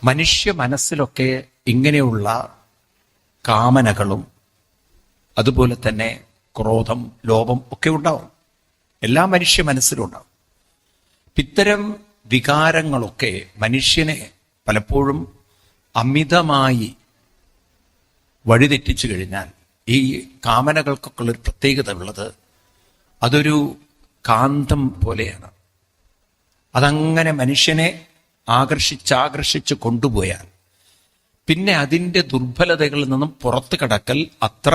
മനുഷ്യ മനസ്സിലൊക്കെ ഇങ്ങനെയുള്ള കാമനകളും അതുപോലെ തന്നെ ക്രോധം, ലോഭം ഒക്കെ ഉണ്ടാവും. എല്ലാ മനുഷ്യ മനസ്സിലും ഉണ്ടാവും. ഇത്തരം വികാരങ്ങളൊക്കെ മനുഷ്യനെ പലപ്പോഴും അമിതമായി വഴിതെറ്റിച്ചു കഴിഞ്ഞാൽ, ഈ കാമനകൾക്കൊക്കെ ഉള്ളൊരു പ്രത്യേകത ഉള്ളത്, അതൊരു കാന്തം പോലെയാണ്. അതങ്ങനെ മനുഷ്യനെ ആകർഷിച്ച് കൊണ്ടുപോയാൽ പിന്നെ അതിൻ്റെ ദുർബലതകളിൽ നിന്നും പുറത്തു കടക്കൽ അത്ര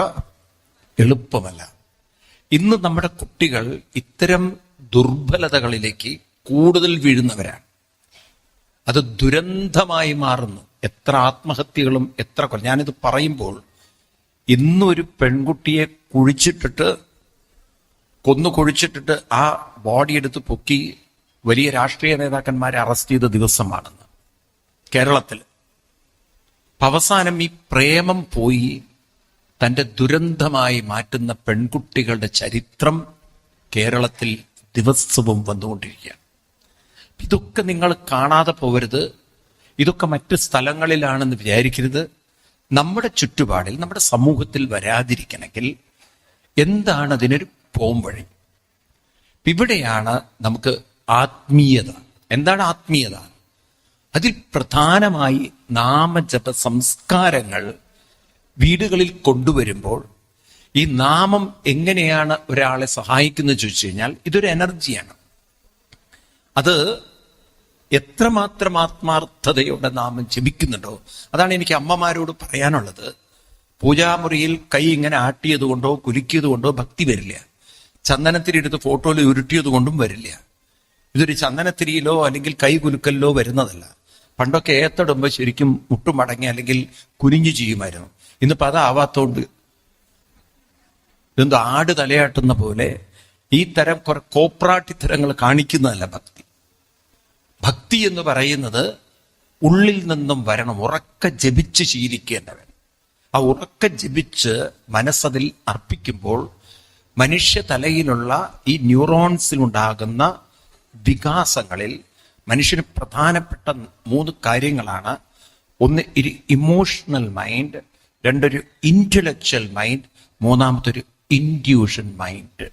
എളുപ്പമല്ല. ഇന്ന് നമ്മുടെ കുട്ടികൾ ഇത്തരം ദുർബലതകളിലേക്ക് കൂടുതൽ വീഴുന്നവരാണ്. അത് ദുരന്തമായി മാറുന്നു. എത്ര ആത്മഹത്യകളും ഞാനിത് പറയുമ്പോൾ, ഇന്നൊരു പെൺകുട്ടിയെ കൊഴിച്ചിട്ടിട്ട് ആ ബോഡി എടുത്ത് പൊക്കി വലിയ രാഷ്ട്രീയ നേതാക്കന്മാരെ അറസ്റ്റ് ചെയ്ത ദിവസമാണെന്ന് കേരളത്തിൽ. അവസാനം ഈ പ്രേമം പോയി തൻ്റെ ദുരന്തമായി മാറ്റുന്ന പെൺകുട്ടികളുടെ ചരിത്രം കേരളത്തിൽ ദിവസവും വന്നുകൊണ്ടിരിക്കുകയാണ്. ഇതൊക്കെ നിങ്ങൾ കാണാതെ പോകരുത്. ഇതൊക്കെ മറ്റ് സ്ഥലങ്ങളിലാണെന്ന് വിചാരിക്കരുത്. നമ്മുടെ ചുറ്റുപാടിൽ, നമ്മുടെ സമൂഹത്തിൽ വരാതിരിക്കണമെങ്കിൽ എന്താണ് അതിനൊരു പോംവഴി? ഇവിടെയാണ് നമുക്ക് ആത്മീയത. എന്താണ് ആത്മീയത? അതിൽ പ്രധാനമായി നാമജപ സംസ്കാരങ്ങൾ വീടുകളിൽ കൊണ്ടുവരുമ്പോൾ, ഈ നാമം എങ്ങനെയാണ് ഒരാളെ സഹായിക്കുന്നത് ചോദിച്ചു കഴിഞ്ഞാൽ, ഇതൊരു എനർജിയാണ്. അത് എത്രമാത്രം ആത്മാർത്ഥതയോടെ നാമം ജപിക്കുന്നുണ്ടോ, അതാണ് എനിക്ക് അമ്മമാരോട് പറയാനുള്ളത്. പൂജാമുറിയിൽ കൈ ഇങ്ങനെ ആട്ടിയത് കൊണ്ടോ കുലുക്കിയത് കൊണ്ടോ ഭക്തി വരില്ല. ചന്ദനത്തിരി എടുത്ത് ഫോട്ടോയിൽ ഉരുട്ടിയത് കൊണ്ടും വരില്ല. ഇതൊരു ചന്ദനത്തിരിയിലോ അല്ലെങ്കിൽ കൈ കുലുക്കലിലോ വരുന്നതല്ല. പണ്ടൊക്കെ ഏത്തടുമ്പോൾ ശരിക്കും മുട്ടുമടങ്ങി അല്ലെങ്കിൽ കുനിഞ്ഞു ചെയ്യുമായിരുന്നു. ഇന്നിപ്പോൾ അതാവാത്തോണ്ട് ഇതെന്തോ ആട് തലയാട്ടുന്ന പോലെ ഈ തരം കുറെ കോപ്രാട്ടിത്തരങ്ങൾ കാണിക്കുന്നതല്ല ഭക്തി. ഭക്തി എന്ന് പറയുന്നത് ഉള്ളിൽ നിന്നും വരണം. ഉറക്കെ ജപിച്ച് ശീലിക്കേണ്ടവൻ. ആ ഉറക്കെ ജപിച്ച് മനസ്സതിൽ അർപ്പിക്കുമ്പോൾ മനുഷ്യ തലയിലുള്ള ഈ ന്യൂറോൺസിലുണ്ടാകുന്ന വികാസങ്ങളിൽ മനുഷ്യന് പ്രധാനപ്പെട്ട 3 കാര്യങ്ങളാണ്. ഒന്ന് ഇമോഷണൽ മൈൻഡ്, രണ്ടൊരു ഇന്റലക്ച്വൽ മൈൻഡ്, മൂന്നാമത്തൊരു ഇൻഡ്യൂഷൻ മൈൻഡ്.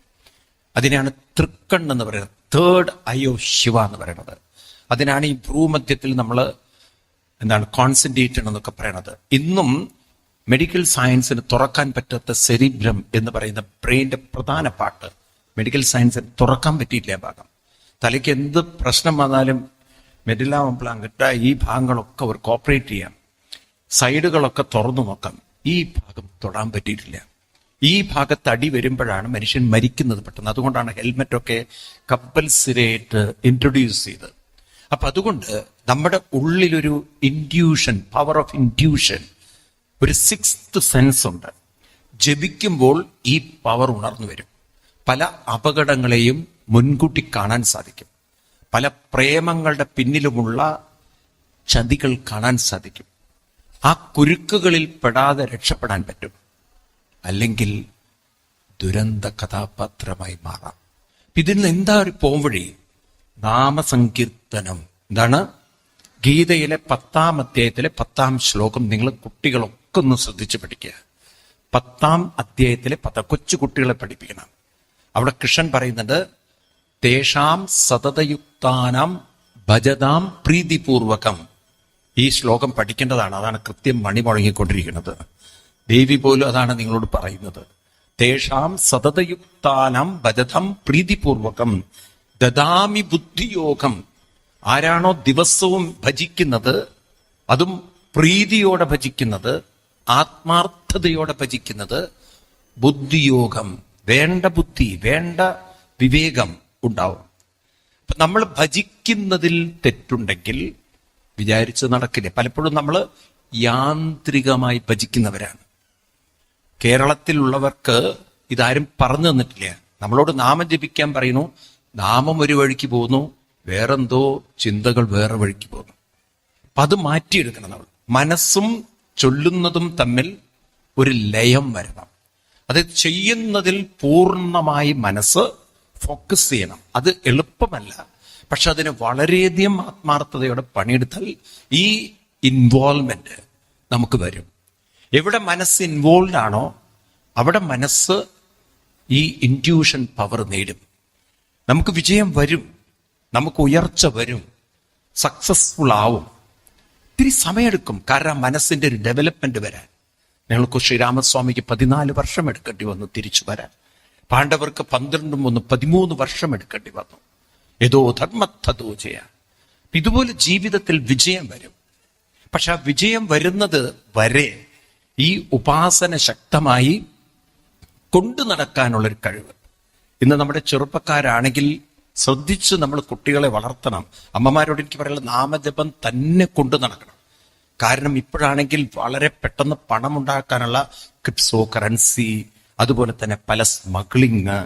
അതിനാണ് തൃക്കണ്ണെന്ന് പറയുന്നത്, തേർഡ് ഐ ഓഫ് ശിവ എന്ന് പറയുന്നത്. അതിനാണ് ഈ ഭ്രൂമധ്യത്തിൽ നമ്മൾ കോൺസെൻട്രേറ്റ് എന്നൊക്കെ പറയണത്. ഇന്നും മെഡിക്കൽ സയൻസിന് തുറക്കാൻ പറ്റാത്ത സെറിബ്രം എന്ന് പറയുന്ന ബ്രെയിൻ്റെ പ്രധാന പാർട്ട് മെഡിക്കൽ സയൻസിന് തുറക്കാൻ പറ്റിയില്ല. ഭാഗം തലയ്ക്ക് എന്ത് പ്രശ്നം വന്നാലും മെഡില ഓബ്ലാങ്കട്ട ഈ ഭാഗങ്ങളൊക്കെ അവർ കോപ്പറേറ്റ് ചെയ്യാം. സൈഡുകളൊക്കെ തുറന്നു നോക്കാം. ഈ ഭാഗം തൊടാൻ പറ്റിയിട്ടില്ല. ഈ ഭാഗത്ത് അടി വരുമ്പോഴാണ് മനുഷ്യൻ മരിക്കുന്നത് പെട്ടെന്ന്. അതുകൊണ്ടാണ് ഹെൽമെറ്റൊക്കെ കമ്പൽസറിയായിട്ട് ഇൻട്രൊഡ്യൂസ് ചെയ്തത്. അപ്പൊ അതുകൊണ്ട് നമ്മുടെ ഉള്ളിലൊരു ഇൻഡ്യൂഷൻ, പവർ ഓഫ് ഇൻഡ്യൂഷൻ, ഒരു 6th സെൻസ് ഉണ്ട്. ജപിക്കുമ്പോൾ ഈ പവർ ഉണർന്നു വരും. പല അപകടങ്ങളെയും മുൻകൂട്ടി കാണാൻ സാധിക്കും. പല പ്രേമങ്ങളുടെ പിന്നിലുമുള്ള ചതികൾ കാണാൻ സാധിക്കും. ആ കുരുക്കുകളിൽ പെടാതെ രക്ഷപ്പെടാൻ പറ്റും. അല്ലെങ്കിൽ ദുരന്ത കഥാപാത്രമായി മാറാം. ഇതിൽ നിന്ന് എന്താ ഒരു പോംവഴി? നാമസങ്കീർത്തനം. എന്താണ്? ഗീതയിലെ 10ാം അധ്യായത്തിലെ 10ാം ശ്ലോകം നിങ്ങൾ കുട്ടികളൊക്കെ ഒന്ന് ശ്രദ്ധിച്ച് പഠിക്കുക. 10ാം അധ്യായത്തിലെ കൊച്ചു കുട്ടികളെ പഠിപ്പിക്കണം. അവിടെ കൃഷ്ണൻ പറയുന്നുണ്ട്, തേഷാം സതതയുക്താനാം ഭജതാം പ്രീതിപൂർവകം. ഈ ശ്ലോകം പഠിക്കേണ്ടതാണ്. അതാണ് കൃത്യം മണി മുഴങ്ങിക്കൊണ്ടിരിക്കുന്നത്. ദേവി പോലും അതാണ് നിങ്ങളോട് പറയുന്നത്. തേഷാം സതതയുക്താനാം ഭജതാം പ്രീതിപൂർവകം ദദാമി ബുദ്ധിയോഗം. ആരാണോ ദിവസവും ഭജിക്കുന്നത്, അതും പ്രീതിയോടെ ഭജിക്കുന്നത്, ആത്മാർത്ഥതയോടെ ഭജിക്കുന്നത്, ബുദ്ധിയോഗം, വേണ്ട ബുദ്ധി, വേണ്ട വിവേകം ഉണ്ടാവും. അപ്പൊ നമ്മൾ ഭജിക്കുന്നതിൽ തെറ്റുണ്ടെങ്കിൽ വിചാരിച്ച് നടക്കില്ല. പലപ്പോഴും നമ്മൾ യാന്ത്രികമായി ഭജിക്കുന്നവരാണ്. കേരളത്തിലുള്ളവർക്ക് ഇതാരും പറഞ്ഞു തന്നിട്ടില്ല. നമ്മളോട് നാമം ജപിക്കാൻ പറയുന്നു, നാമം ഒരു വഴിക്ക് പോകുന്നു, വേറെന്തോ ചിന്തകൾ വേറെ വഴിക്ക് പോകുന്നു. അപ്പൊ അത് മാറ്റിയെടുക്കണം. നമ്മൾ മനസ്സും ചൊല്ലുന്നതും തമ്മിൽ ഒരു ലയം വരണം. അത് ചെയ്യുന്നതിൽ പൂർണ്ണമായി മനസ്സ് ഫോക്കസ് ചെയ്യണം. അത് എളുപ്പമല്ല. പക്ഷെ അതിന് വളരെയധികം ആത്മാർത്ഥതയോടെ പണിയെടുത്താൽ ഈ ഇൻവോൾവ്മെന്റ് നമുക്ക് വരും. എവിടെ മനസ്സ് ഇൻവോൾവ് ആണോ അവിടെ മനസ്സ് ഈ ഇൻറ്റ്യൂഷൻ പവർ നേടും. നമുക്ക് വിജയം വരും, നമുക്ക് ഉയർച്ച വരും, സക്സസ്ഫുൾ ആവും. ഇത്തിരി സമയമെടുക്കും, കാരണം മനസ്സിന്റെ ഒരു ഡെവലപ്മെന്റ് വരാൻ. ഞങ്ങൾക്ക് ശ്രീരാമസ്വാമിക്ക് 14 വർഷം എടുക്കേണ്ടി വന്നു തിരിച്ചു വരാൻ. പാണ്ഡവർക്ക് 12 13 വർഷം എടുക്കേണ്ടി വന്നു. ഏതോ ധർമ്മത്തതോ ചെയ്യാൻ. ഇതുപോലെ ജീവിതത്തിൽ വിജയം വരും. പക്ഷെ ആ വിജയം വരുന്നത് വരെ ഈ ഉപാസന ശക്തമായി കൊണ്ടു നടക്കാനുള്ളൊരു കഴിവ്. ഇന്ന് നമ്മുടെ ചെറുപ്പക്കാരാണെങ്കിൽ ശ്രദ്ധിച്ച് നമ്മൾ കുട്ടികളെ വളർത്തണം. അമ്മമാരോട് എനിക്ക് പറയുന്നത് നാമജപം തന്നെ കൊണ്ടു നടക്കണം. കാരണം ഇപ്പോഴാണെങ്കിൽ വളരെ പെട്ടെന്ന് പണം ഉണ്ടാക്കാനുള്ള ക്രിപ്റ്റോ കറൻസി, അതുപോലെ തന്നെ പല സ്മഗ്ലിങ്,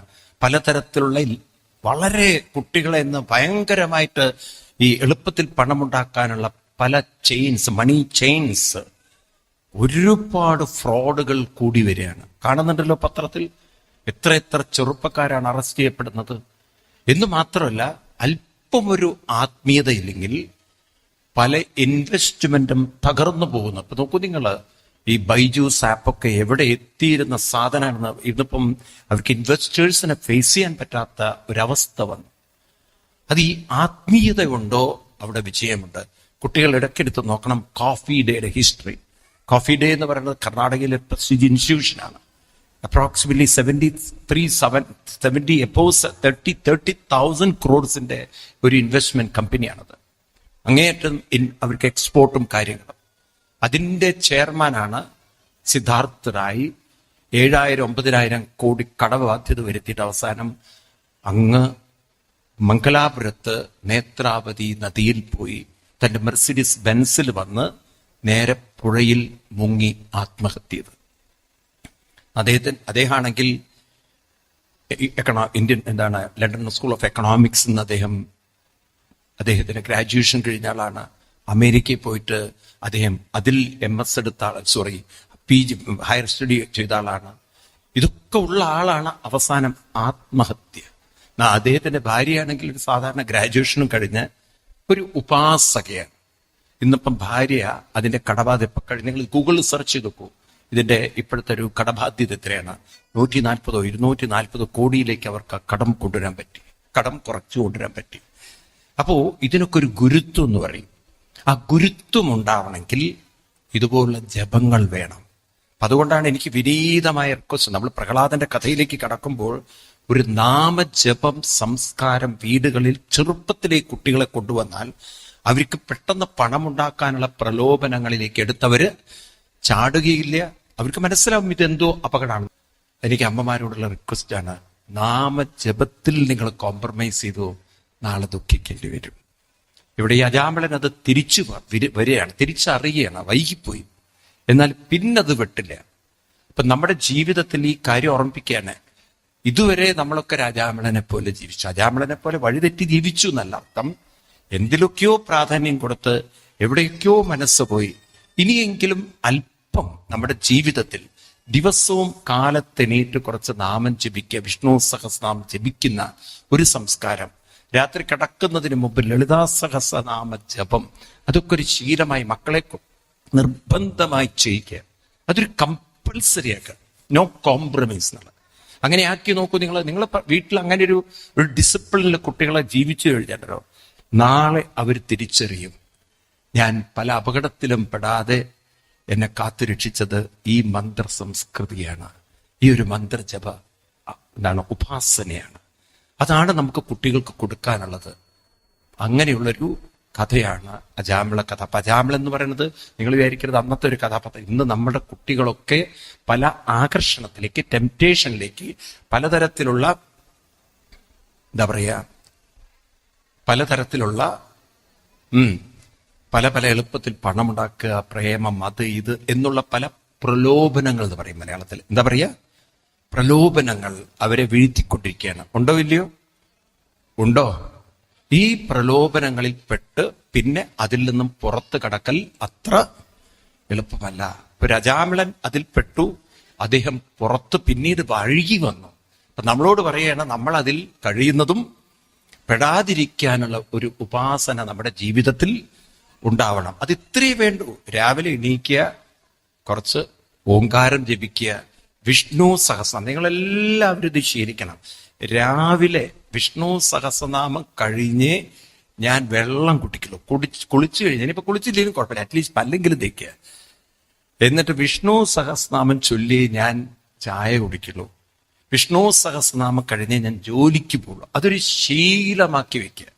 പലതരത്തിലുള്ള വളരെ കുട്ടികളെ ഇന്ന് ഭയങ്കരമായിട്ട് ഈ എളുപ്പത്തിൽ പണമുണ്ടാക്കാനുള്ള പല ചെയിൻസ്, മണി ചെയിൻസ്, ഒരുപാട് ഫ്രോഡുകൾ കൂടി വരികയാണ്. കാണുന്നുണ്ടല്ലോ പത്രത്തിൽ എത്ര ചെറുപ്പക്കാരാണ് അറസ്റ്റ് ചെയ്യപ്പെടുന്നത്. എന്ന് മാത്രമല്ല, അല്പം ഒരു ആത്മീയതയില്ലെങ്കിൽ പല ഇൻവെസ്റ്റ്മെന്റും തകർന്നു പോകുന്നു. അപ്പൊ നോക്കൂ നിങ്ങൾ, ഈ ബൈജൂസ് ആപ്പൊക്കെ എവിടെ എത്തിയിരുന്ന സാധനമാണെന്ന് ഇന്നിപ്പം അവർക്ക് ഇൻവെസ്റ്റേഴ്സിനെ ഫേസ് ചെയ്യാൻ പറ്റാത്ത ഒരവസ്ഥ വന്നു. അത് ഈ ആത്മീയത കൊണ്ടോ അവിടെ വിജയമുണ്ട്. കുട്ടികൾ ഇടയ്ക്കെടുത്ത് നോക്കണം കോഫി ഡേയുടെ ഹിസ്റ്ററി. കോഫി ഡേ എന്ന് പറയുന്നത് കർണാടകയിലെ പ്രസ്റ്റീജ് ഇൻസ്റ്റിറ്റ്യൂഷനാണ്. അപ്രോക്സിമറ്റ്ലി 30,000 crores ഒരു ഇൻവെസ്റ്റ്മെന്റ് കമ്പനിയാണത്. അങ്ങേയറ്റം അവർക്ക് എക്സ്പോർട്ടും കാര്യങ്ങളും. അതിൻ്റെ ചെയർമാനാണ് സിദ്ധാർത്ഥ് റായ്. 7,000-9,000 കോടി കടവ് ബാധ്യത വരുത്തിയിട്ട് അവസാനം അങ്ങ് മംഗലാപുരത്ത് നേത്രാവതി നദിയിൽ പോയി തന്റെ മെർസിഡീസ് ബെൻസിൽ വന്ന് നേരെ പുഴയിൽ മുങ്ങി ആത്മഹത്യ ചെയ്തു. അദ്ദേഹമാണെങ്കിൽ ലണ്ടൻ സ്കൂൾ ഓഫ് എക്കണോമിക്സ് എന്ന് അദ്ദേഹത്തിന് ഗ്രാജുവേഷൻ കഴിഞ്ഞ ആളാണ്. അമേരിക്കയിൽ പോയിട്ട് അദ്ദേഹം അതിൽ MS എടുത്ത ആൾ, PG ഹയർ സ്റ്റഡി ചെയ്ത ആളാണ്. ഇതൊക്കെ ഉള്ള ആളാണ് അവസാനം ആത്മഹത്യ. അദ്ദേഹത്തിന്റെ ഭാര്യയാണെങ്കിൽ ഒരു സാധാരണ ഗ്രാജുവേഷനും കഴിഞ്ഞ് ഒരു ഉപാസകയാണ്. ഇന്നിപ്പം ഭാര്യ അതിന്റെ കടബാധ്യത ഇപ്പൊ കഴിഞ്ഞ് നിങ്ങൾ ഗൂഗിളിൽ സെർച്ച് ചെയ്ത് നോക്കൂ. ഇതിന്റെ ഇപ്പോഴത്തെ ഒരു കടബാധ്യത എത്രയാണ്? 140-240 കോടിയിലേക്ക് അവർക്ക് കടം കൊണ്ടുവരാൻ പറ്റി, കടം കുറച്ചു കൊണ്ടുവരാൻ പറ്റി. അപ്പോ ഇതിനൊക്കെ ഒരു ഗുരുത്വം എന്ന് പറയും. ആ ഗുരുത്വം ഉണ്ടാവണമെങ്കിൽ ഇതുപോലുള്ള ജപങ്ങൾ വേണം. അതുകൊണ്ടാണ് എനിക്ക് വിനീതമായ റിക്വസ്റ്റ്, നമ്മൾ പ്രഹ്ലാദന്റെ കഥയിലേക്ക് കടക്കുമ്പോൾ ഒരു നാമജപം സംസ്കാരം വീടുകളിൽ ചെറുപ്പത്തിലെ കുട്ടികളെ കൊണ്ടുവന്നാൽ അവർക്ക് പെട്ടെന്ന് പണമുണ്ടാക്കാനുള്ള പ്രലോഭനങ്ങളിലേക്ക് എടുത്തവര് ചാടുകയില്ല. അവർക്ക് മനസ്സിലാവും ഇതെന്തോ അപകടമാണ്. എനിക്ക് അമ്മമാരോടുള്ള റിക്വസ്റ്റ് ആണ്, നാമജപത്തിൽ നിങ്ങൾ കോംപ്രമൈസ് ചെയ്തോ നാളെ ദുഃഖിക്കേണ്ടി വരും. ഇവിടെ ഈ അജാമിളൻ അത് തിരിച്ചു വരികയാണ്, തിരിച്ചറിയുകയാണ്, വൈകിപ്പോയി. എന്നാൽ പിന്നത് വിട്ടില്ല. അപ്പൊ നമ്മുടെ ജീവിതത്തിൽ ഈ കാര്യം ഓർമ്മിപ്പിക്കുകയാണ്. ഇതുവരെ നമ്മളൊക്കെ അജാമിളനെ പോലെ ജീവിച്ചു. അജാമിളനെ പോലെ വഴിതെറ്റി ജീവിച്ചു എന്നല്ല അർത്ഥം. എന്തിലൊക്കെയോ പ്രാധാന്യം കൊടുത്ത് എവിടെയൊക്കെയോ മനസ്സ് പോയി. ഇനിയെങ്കിലും അല്പം നമ്മുടെ ജീവിതത്തിൽ ദിവസവും കാലത്തെണീറ്റ് കുറച്ച് നാമം ജപിക്കുക, വിഷ്ണു സഹസ്രനാമം ജപിക്കുന്ന ഒരു സംസ്കാരം, രാത്രി കിടക്കുന്നതിന് മുമ്പ് ലളിതാ സഹസ്രനാമ ജപം, അതൊക്കെ ഒരു ശീലമായി മക്കളെ നിർബന്ധമായി ചെയ്യിക്കുക. അതൊരു കമ്പൽസറി ആക്കുക, നോ കോംപ്രമൈസ് എന്നുള്ളത്. അങ്ങനെ ആക്കി നോക്കൂ. നിങ്ങൾ വീട്ടിൽ അങ്ങനെ ഒരു ഡിസിപ്ലിനിൽ കുട്ടികളെ ജീവിച്ചു കഴിഞ്ഞാലോ നാളെ അവർ തിരിച്ചറിയും, ഞാൻ പല അപകടത്തിലും പെടാതെ എന്നെ കാത്തുരക്ഷിച്ചത് ഈ മന്ത്ര സംസ്കൃതിയാണ്, ഈ ഒരു മന്ത്രജപ ഉപാസനയാണ്. അതാണ് നമുക്ക് കുട്ടികൾക്ക് കൊടുക്കാനുള്ളത്. അങ്ങനെയുള്ളൊരു കഥയാണ് അജാമിള കഥ. അപ്പൊ അജാമിള എന്ന് പറയുന്നത് നിങ്ങൾ വിചാരിക്കരുത് അന്നത്തെ ഒരു കഥാപാത്രം. ഇന്ന് നമ്മുടെ കുട്ടികളൊക്കെ പല ആകർഷണത്തിലേക്ക്, ടെംപ്റ്റേഷനിലേക്ക്, പലതരത്തിലുള്ള പലതരത്തിലുള്ള പല എളുപ്പത്തിൽ പണമുണ്ടാക്കുക, പ്രേമം, അത് ഇത് എന്നുള്ള പല പ്രലോഭനങ്ങൾ എന്ന് പറയും മലയാളത്തിൽ. പ്രലോഭനങ്ങൾ അവരെ വീഴ്ത്തിക്കൊണ്ടിരിക്കുകയാണ്. ഉണ്ടോ ഇല്ലയോ? ഉണ്ടോ? ഈ പ്രലോഭനങ്ങളിൽ പെട്ട് പിന്നെ അതിൽ നിന്നും പുറത്ത് കടക്കൽ അത്ര എളുപ്പമല്ല. ഇപ്പൊ അജാമിളൻ അതിൽ പെട്ടു, അദ്ദേഹം പുറത്ത് പിന്നീട് വഴുകി വന്നു. അപ്പൊ നമ്മളോട് പറയുകയാണ്, നമ്മൾ അതിൽ കഴിയുന്നതും പെടാതിരിക്കാനുള്ള ഒരു ഉപാസന നമ്മുടെ ജീവിതത്തിൽ ഉണ്ടാവണം. അത് ഇത്രയേ വേണ്ടൂ. രാവിലെ എണീക്കുക, കുറച്ച് ഓങ്കാരം ജപിക്കുക, വിഷ്ണു സഹസ്രനാമം. നിങ്ങളെല്ലാവരും ഇത് ശീലിക്കണം. രാവിലെ വിഷ്ണു സഹസ്രനാമം കഴിഞ്ഞ് ഞാൻ വെള്ളം കുടിക്കുള്ളൂ. കുളിച്ചു കഴിഞ്ഞ്, ഇനിയിപ്പോ കുളിച്ചില്ലെങ്കിലും കുഴപ്പമില്ല, അറ്റ്ലീസ്റ്റ് പല്ലെങ്കിലും തേക്കുക. എന്നിട്ട് വിഷ്ണു സഹസ്രനാമം ചൊല്ലി ഞാൻ ചായ കുടിക്കുള്ളൂ. വിഷ്ണു സഹസ്രനാമം കഴിഞ്ഞ് ഞാൻ ജോലിക്ക് പോകുള്ളൂ. അതൊരു ശീലമാക്കി വെക്കുക.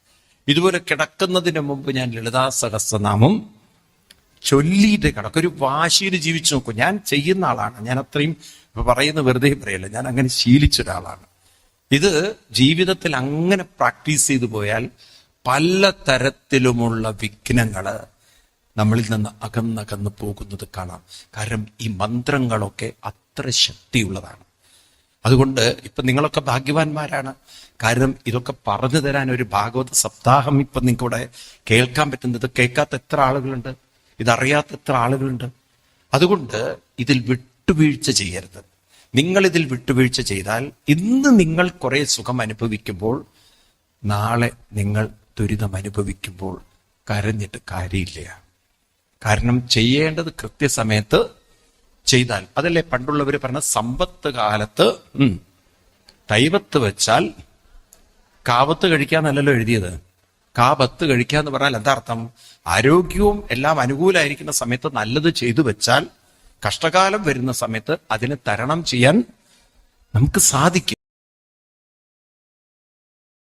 ഇതുപോലെ കിടക്കുന്നതിന് മുമ്പ് ഞാൻ ലളിതാ സഹസ്രനാമം ചൊല്ലിയിട്ട് കിടക്കും. ഒരു വാശിയിൽ ജീവിച്ചു നോക്കും. ഞാൻ ചെയ്യുന്ന ആളാണ്. ഞാൻ അത്രയും പറയുന്ന വെറുതെ പറയല്ല, ഞാൻ അങ്ങനെ ശീലിച്ച ഒരാളാണ്. ഇത് ജീവിതത്തിൽ അങ്ങനെ പ്രാക്ടീസ് ചെയ്തു പോയാൽ പല തരത്തിലുമുള്ള വിഘ്നങ്ങള് നമ്മളിൽ നിന്ന് അകന്നകന്ന് പോകുന്നത് കാണാം. കാരണം ഈ മന്ത്രങ്ങളൊക്കെ അത്ര ശക്തിയുള്ളതാണ്. അതുകൊണ്ട് ഇപ്പൊ നിങ്ങളൊക്കെ ഭാഗ്യവാന്മാരാണ്. കാരണം ഇതൊക്കെ പറഞ്ഞു തരാൻ ഒരു ഭാഗവത സപ്താഹം ഇപ്പൊ നിങ്ങൾക്കിവിടെ കേൾക്കാൻ പറ്റുന്നത്. കേൾക്കാത്ത എത്ര ആളുകളുണ്ട്, ഇതറിയാത്ത എത്ര ആളുകളുണ്ട്. അതുകൊണ്ട് ഇതിൽ വിട്ടുവീഴ്ച ചെയ്യരുത്. നിങ്ങൾ ഇതിൽ വിട്ടുവീഴ്ച ചെയ്താൽ ഇന്ന് നിങ്ങൾ കുറെ സുഖം അനുഭവിക്കുമ്പോൾ നാളെ നിങ്ങൾ ദുരിതം അനുഭവിക്കുമ്പോൾ കരഞ്ഞിട്ട് കാര്യമില്ല. കാരണം ചെയ്യേണ്ടത് കൃത്യസമയത്ത് ചെയ്താൽ. അതല്ലേ പണ്ടുള്ളവർ പറഞ്ഞ സമ്പത്ത് കാലത്ത് തൈവത്ത് വെച്ചാൽ കാവത്ത് കഴിക്കാന്നല്ലല്ലോ എഴുതിയത്. കാവത്ത് കഴിക്കാന്ന് പറഞ്ഞാൽ എന്താ അർത്ഥം? ആരോഗ്യവും എല്ലാം അനുകൂലമായിരിക്കുന്ന സമയത്ത് നല്ലത് ചെയ്തു വെച്ചാൽ കഷ്ടകാലം വരുന്ന സമയത്ത് അതിനെ തരണം ചെയ്യാൻ നമുക്ക് സാധിക്കും.